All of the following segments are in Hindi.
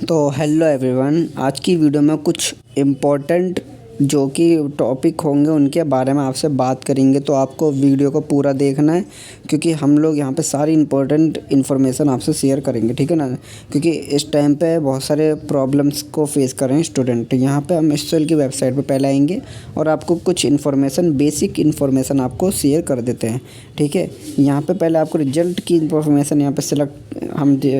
तो हेलो एवरीवन, आज की वीडियो में कुछ इम्पोर्टेंट जो कि टॉपिक होंगे उनके बारे में आपसे बात करेंगे। तो आपको वीडियो को पूरा देखना है क्योंकि हम लोग यहाँ पे सारी इम्पोर्टेंट इन्फॉर्मेशन आपसे शेयर करेंगे, ठीक है ना। क्योंकि इस टाइम पे बहुत सारे प्रॉब्लम्स को फेस कर रहे हैं स्टूडेंट। यहाँ पे हम एसएसएल की वेबसाइट पे पहले आएंगे और आपको कुछ इन्फॉर्मेशन, बेसिक इन्फॉर्मेशन आपको शेयर कर देते हैं, ठीक है। यहाँ पे पहले आपको रिजल्ट की इन्फॉर्मेशन यहाँ पे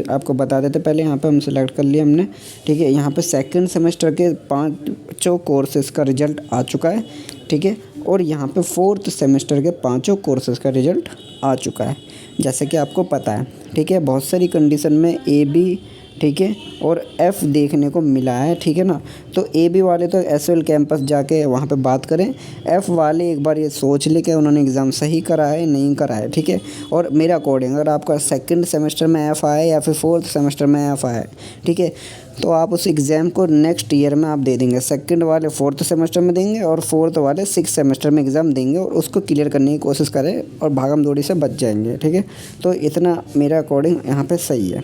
आपको बता देते। पहले यहाँ पे हम सेलेक्ट कर लिया हमने, ठीक है। यहाँ पे सेकंड सेमेस्टर के 5 कोर्सेज़ का रिज़ल्ट आ चुका है, ठीक है। और यहाँ पे 4th सेमेस्टर के 5 कोर्सेज़ का रिज़ल्ट आ चुका है, जैसे कि आपको पता है, ठीक है। बहुत सारी कंडीशन में ए बी, ठीक है, और एफ़ देखने को मिला है, ठीक है ना। तो ए बी वाले तो एसएल कैंपस जाके वहाँ पे बात करें। एफ़ वाले एक बार ये सोच ले कि उन्होंने एग्ज़ाम सही करा है नहीं करा है, ठीक है। और मेरे अकॉर्डिंग अगर आपका सेकंड सेमेस्टर में एफ़ आए या फिर 4th सेमेस्टर में एफ़ आए, ठीक है, तो आप उस एग्ज़ाम को नेक्स्ट ईयर में आप दे देंगे। सेकंड वाले 4th सेमेस्टर में देंगे और 4th वाले 6th सेमेस्टर में एग्ज़ाम देंगे और उसको क्लियर करने की कोशिश करें और भागम दौड़ी से बच जाएंगे, ठीक है। तो इतना मेरे अकॉर्डिंग यहाँ पे सही है।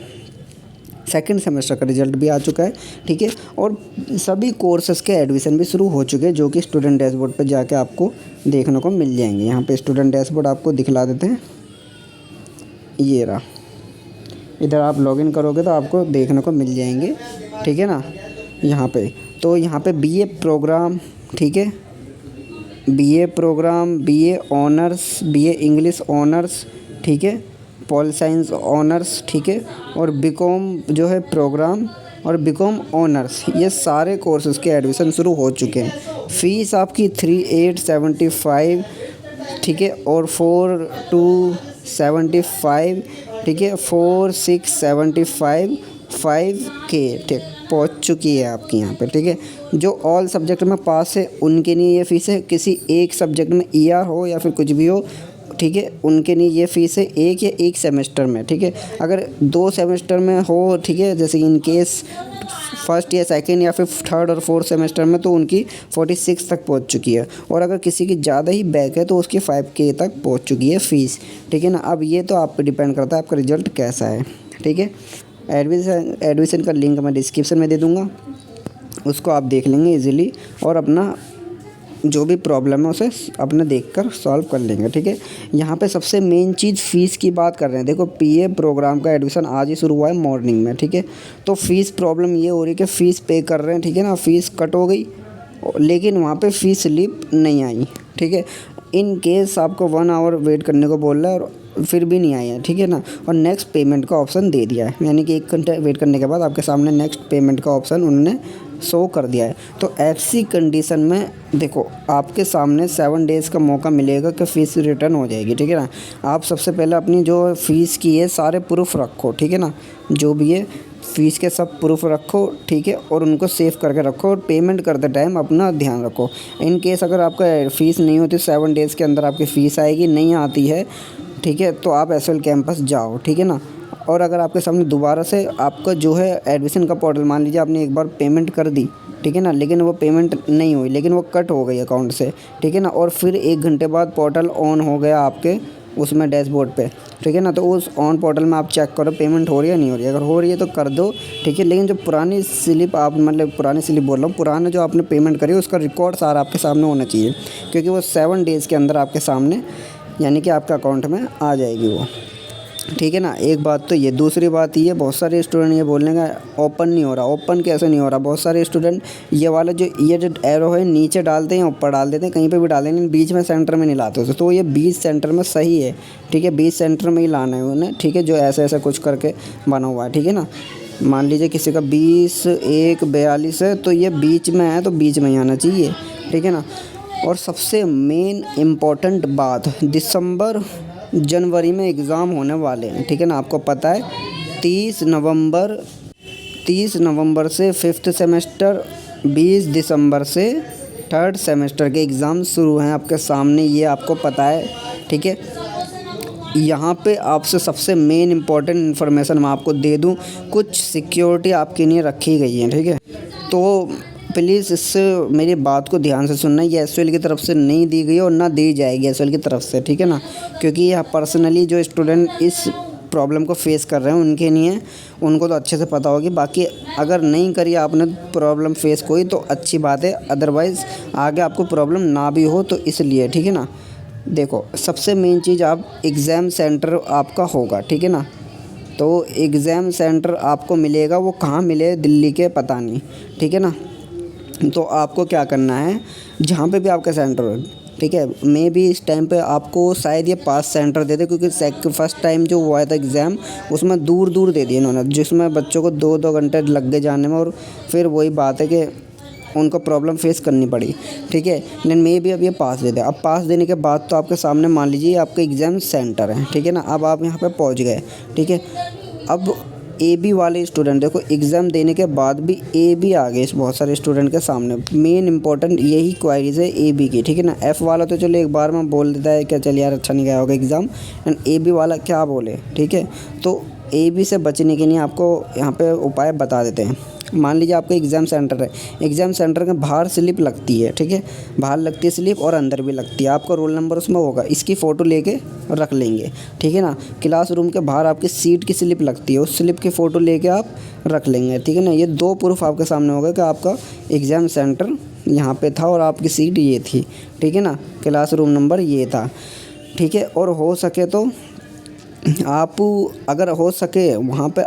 सेकंड सेमेस्टर का रिज़ल्ट भी आ चुका है, ठीक है। और सभी कोर्सेज़ के एडमिशन भी शुरू हो चुके हैं, जो कि स्टूडेंट डैशबोर्ड पे जाके आपको देखने को मिल जाएंगे। यहाँ पे स्टूडेंट डैशबोर्ड आपको दिखला देते हैं, ये रहा। इधर आप लॉगिन करोगे तो आपको देखने को मिल जाएंगे, ठीक है ना। यहाँ पे तो यहाँ पे बीए प्रोग्राम, ठीक है, BA programme, BA honours, BA English honours, ठीक है, पॉल साइंस ऑनर्स, ठीक है, और बीकॉम जो है प्रोग्राम और बीकॉम ऑनर्स, ये सारे कोर्सेज़ के एडमिशन शुरू हो चुके हैं। फ़ीस आपकी 3875, ठीक है, और 4275, ठीक है, 4675, 5K, ठीक पहुँच चुकी है आपकी यहाँ पे, ठीक है। जो ऑल सब्जेक्ट में पास है उनके लिए ये फ़ीस है। किसी एक सब्जेक्ट में ईआर हो या फिर कुछ भी हो, ठीक है, उनके लिए ये फ़ीस है एक सेमेस्टर में, ठीक है। अगर 2 सेमेस्टर में हो, ठीक है, जैसे इन केस फर्स्ट या सेकंड या फिर 3rd और 4th सेमेस्टर में, तो उनकी 46 तक पहुंच चुकी है। और अगर किसी की ज़्यादा ही बैक है तो उसकी 5K तक पहुंच चुकी है फ़ीस, ठीक है ना। अब ये तो आप पे डिपेंड करता है आपका रिज़ल्ट कैसा है, ठीक है। एडमिशन का लिंक मैं डिस्क्रिप्शन में दे दूँगा, उसको आप देख लेंगे ईज़िली और अपना जो भी प्रॉब्लम है उसे अपने देखकर सॉल्व कर लेंगे, ठीक है। यहाँ पे सबसे मेन चीज़ फ़ीस की बात कर रहे हैं। देखो, पीए प्रोग्राम का एडमिशन आज ही शुरू हुआ है मॉर्निंग में, ठीक है। तो फ़ीस प्रॉब्लम ये हो रही है कि फ़ीस पे कर रहे हैं, ठीक है ना, फ़ीस कट हो गई लेकिन वहाँ पे फ़ीस स्लिप नहीं आई, ठीक है। इन केस आपको 1 आवर वेट करने को बोल रहा है और फिर भी नहीं आया है, ठीक है ना। और नेक्स्ट पेमेंट का ऑप्शन दे दिया है, यानी कि 1 घंटे वेट करने के बाद आपके सामने नेक्स्ट पेमेंट का ऑप्शन उन्होंने शो कर दिया है। तो ऐसी कंडीशन में देखो, आपके सामने 7 डेज़ का मौका मिलेगा कि फ़ीस रिटर्न हो जाएगी, ठीक है ना। आप सबसे पहले अपनी जो फ़ीस की है सारे प्रूफ रखो, ठीक है ना, जो भी है फ़ीस के सब प्रूफ रखो, ठीक है, और उनको सेव करके रखो और पेमेंट करते टाइम अपना ध्यान रखो। इन केस अगर आपका फ़ीस नहीं होती 7 डेज़ के अंदर आपकी फ़ीस आएगी, नहीं आती है, ठीक है, तो आप एसएल कैंपस जाओ, ठीक है ना। और अगर आपके सामने दोबारा से आपका जो है एडमिशन का पोर्टल, मान लीजिए आपने एक बार पेमेंट कर दी, ठीक है ना, लेकिन वो पेमेंट नहीं हुई, लेकिन वो कट हो गई अकाउंट से, ठीक है ना, और फिर 1 घंटे बाद पोर्टल ऑन हो गया आपके उसमें डैशबोर्ड पे, ठीक है ना। तो उस ऑन पोर्टल में आप चेक करो पेमेंट हो रही है नहीं हो रही है। अगर हो रही है तो कर दो, ठीक है। लेकिन जो पुरानी स्लिप आप, मतलब पुरानी स्लिप बोल रहा हूँ, पुराने जो आपने पेमेंट करी उसका रिकॉर्ड सारा आपके सामने होना चाहिए, क्योंकि वो 7 डेज़ के अंदर आपके सामने, यानी कि आपके अकाउंट में आ जाएगी वो, ठीक है ना। एक बात तो ये, दूसरी बात ये, बहुत सारे स्टूडेंट ये बोलने का ओपन नहीं हो रहा। ओपन कैसे नहीं हो रहा? बहुत सारे स्टूडेंट ये वाला जो एरो है नीचे डालते हैं, ऊपर डाल देते हैं, कहीं पे भी डाल देंगे, बीच में सेंटर में नहीं लाते उसे। तो ये बीच सेंटर में सही है, ठीक है, बीच सेंटर में ही लाना है उन्हें, ठीक है, जो ऐसे ऐसे कुछ करके बना हुआ है, ठीक है ना। मान लीजिए किसी का 20, 1, 42 है तो ये बीच में है तो बीच में ही आना चाहिए, ठीक है ना। और सबसे मेन इम्पॉर्टेंट बात, दिसंबर जनवरी में एग्ज़ाम होने वाले हैं, ठीक है ना। आपको पता है 30 नवंबर से 5th सेमेस्टर, 20 दिसंबर से 3rd सेमेस्टर के एग्ज़ाम शुरू हैं आपके सामने, ये आपको पता है, ठीक है। यहाँ पे आपसे सबसे मेन इम्पॉर्टेंट इन्फॉर्मेशन मैं आपको दे दूँ, कुछ सिक्योरिटी आपके लिए रखी गई है, ठीक है। तो प्लीज़ इससे मेरी बात को ध्यान से सुनना, ये एसएल की तरफ से नहीं दी गई और ना दी जाएगी एसएल की तरफ से, ठीक है ना। क्योंकि यह पर्सनली जो स्टूडेंट इस प्रॉब्लम को फेस कर रहे हैं उनके नहीं है, उनको तो अच्छे से पता होगी। बाकी अगर नहीं करी आपने प्रॉब्लम फेस कोई तो अच्छी बात है, अदरवाइज़ आगे आपको प्रॉब्लम ना भी हो तो इसलिए, ठीक है ना। देखो सबसे मेन चीज़ आप एग्ज़ाम सेंटर आपका होगा, ठीक है ना। तो एग्ज़ाम सेंटर आपको मिलेगा, वो कहाँ मिले दिल्ली के पता नहीं, ठीक है ना। तो आपको क्या करना है, जहाँ पे भी आपका सेंटर हो, ठीक है, मैं भी इस टाइम पे आपको शायद ये पास सेंटर दे दे, क्योंकि फर्स्ट टाइम जो हुआ था एग्ज़ाम उसमें दूर दूर दे दिए इन्होंने, जिसमें बच्चों को 2-2 घंटे लग गए जाने में, और फिर वही बात है कि उनको प्रॉब्लम फेस करनी पड़ी, ठीक है। लेकिन मैं भी अब ये पास दे दे। अब पास देने के बाद तो आपके सामने मान लीजिए आपका एग्ज़ाम सेंटर है, ठीक है ना। अब आप यहाँ पे पहुँच गए, ठीक है। अब ए बी वाले स्टूडेंट देखो एग्ज़ाम देने के बाद भी ए बी आ गए बहुत सारे स्टूडेंट के सामने। मेन इंपॉर्टेंट यही क्वारीज है ए बी की, ठीक है ना। एफ़ वाला तो चलो एक बार में बोल देता है क्या चल यार अच्छा नहीं गया होगा एग्ज़ाम, एंड ए बी वाला क्या बोले, ठीक है। तो ए बी से बचने के लिए आपको यहाँ पे उपाय बता देते हैं। मान लीजिए आपका एग्ज़ाम सेंटर है, एग्ज़ाम सेंटर के बाहर स्लिप लगती है, ठीक है, बाहर लगती है स्लिप और अंदर भी लगती है, आपका रोल नंबर उसमें होगा, इसकी फ़ोटो लेके रख लेंगे, ठीक है ना। क्लासरूम के बाहर आपकी सीट की स्लिप लगती है, उस स्लिप की फ़ोटो लेके आप रख लेंगे, ठीक है ना। ये 2 प्रूफ आपके सामने होगा कि आपका एग्ज़ाम सेंटर यहाँ पे था और आपकी सीट ये थी, ठीक है ना, क्लासरूम नंबर ये था, ठीक है। और हो सके तो आप अगर हो सके वहाँ पे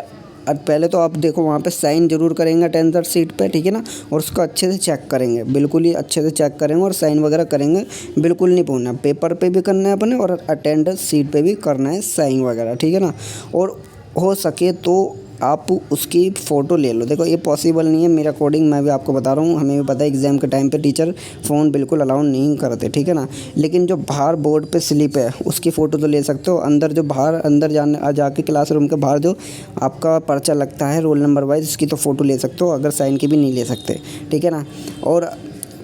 पहले तो आप देखो वहाँ पे साइन ज़रूर करेंगे अटेंडर सीट पे, ठीक है ना, और उसको अच्छे से चेक करेंगे, बिल्कुल ही अच्छे से चेक करेंगे और साइन वगैरह करेंगे, बिल्कुल नहीं भूलना। पेपर पे भी करना है अपने और अटेंडर सीट पे भी करना है साइन वगैरह, ठीक है ना। और हो सके तो आप उसकी फ़ोटो ले लो। देखो ये पॉसिबल नहीं है मेरे अकॉर्डिंग, मैं भी आपको बता रहा हूँ, हमें भी पता है एग्ज़ाम के टाइम पे टीचर फ़ोन बिल्कुल अलाउ नहीं करते, ठीक है ना। लेकिन जो बाहर बोर्ड पे स्लिप है उसकी फ़ोटो तो ले सकते हो। अंदर जो बाहर अंदर जाने जाके क्लासरूम के बाहर जो आपका पर्चा लगता है रोल नंबर वाइज, इसकी तो फ़ोटो ले सकते हो, अगर साइन की भी नहीं ले सकते, ठीक है ना। और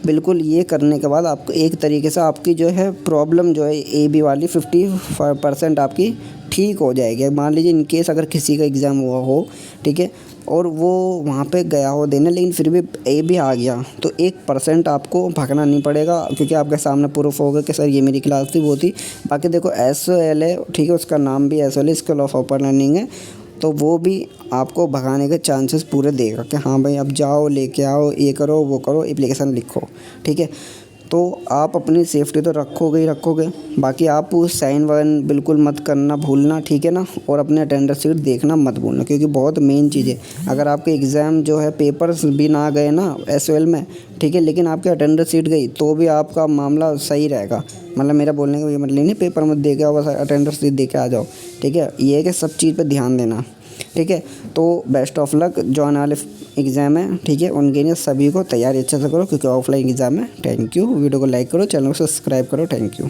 बिल्कुल ये करने के बाद आपको एक तरीके से आपकी जो है प्रॉब्लम जो है ए बी वाली 50% आपकी ठीक हो जाएगी। मान लीजिए इन केस अगर किसी का एग्ज़ाम हुआ हो, ठीक है, और वो वहाँ पे गया हो देने लेकिन फिर भी ए बी आ गया तो 1% आपको भागना नहीं पड़ेगा, क्योंकि आपके सामने प्रूफ होगा कि सर ये मेरी क्लास थी वो थी। बाकी देखो SOL है, ठीक है, उसका नाम भी SOL है, स्कूल ऑफ ओपन लर्निंग है, तो वो भी आपको भगाने के चांसेस पूरे देगा कि हाँ भाई अब जाओ लेके आओ, ये करो वो करो, एप्लीकेशन लिखो, ठीक है। तो आप अपनी सेफ्टी तो रखोगे ही रखोगे, बाकी आप साइन वाइन बिल्कुल मत करना भूलना, ठीक है ना। और अपने अटेंडर सीट देखना मत भूलना, क्योंकि बहुत मेन चीज़ है। अगर आपके एग्ज़ाम जो है पेपर्स भी ना गए ना SOL में, ठीक है, लेकिन आपके अटेंडर सीट गई तो भी आपका मामला सही रहेगा। मतलब मेरा बोलने का ये मतलब नहीं पेपर मत दे के आओ, बस अटेंडर सीट दे के आ जाओ, ठीक है। ये है कि सब चीज़ पर ध्यान देना, ठीक है। तो बेस्ट ऑफ लक जो आने वाले एग्ज़ाम है, ठीक है, उनके लिए सभी को तैयारी अच्छे से करो, क्योंकि ऑफलाइन एग्ज़ाम है। थैंक यू, वीडियो को लाइक करो, चैनल को सब्सक्राइब करो, थैंक यू।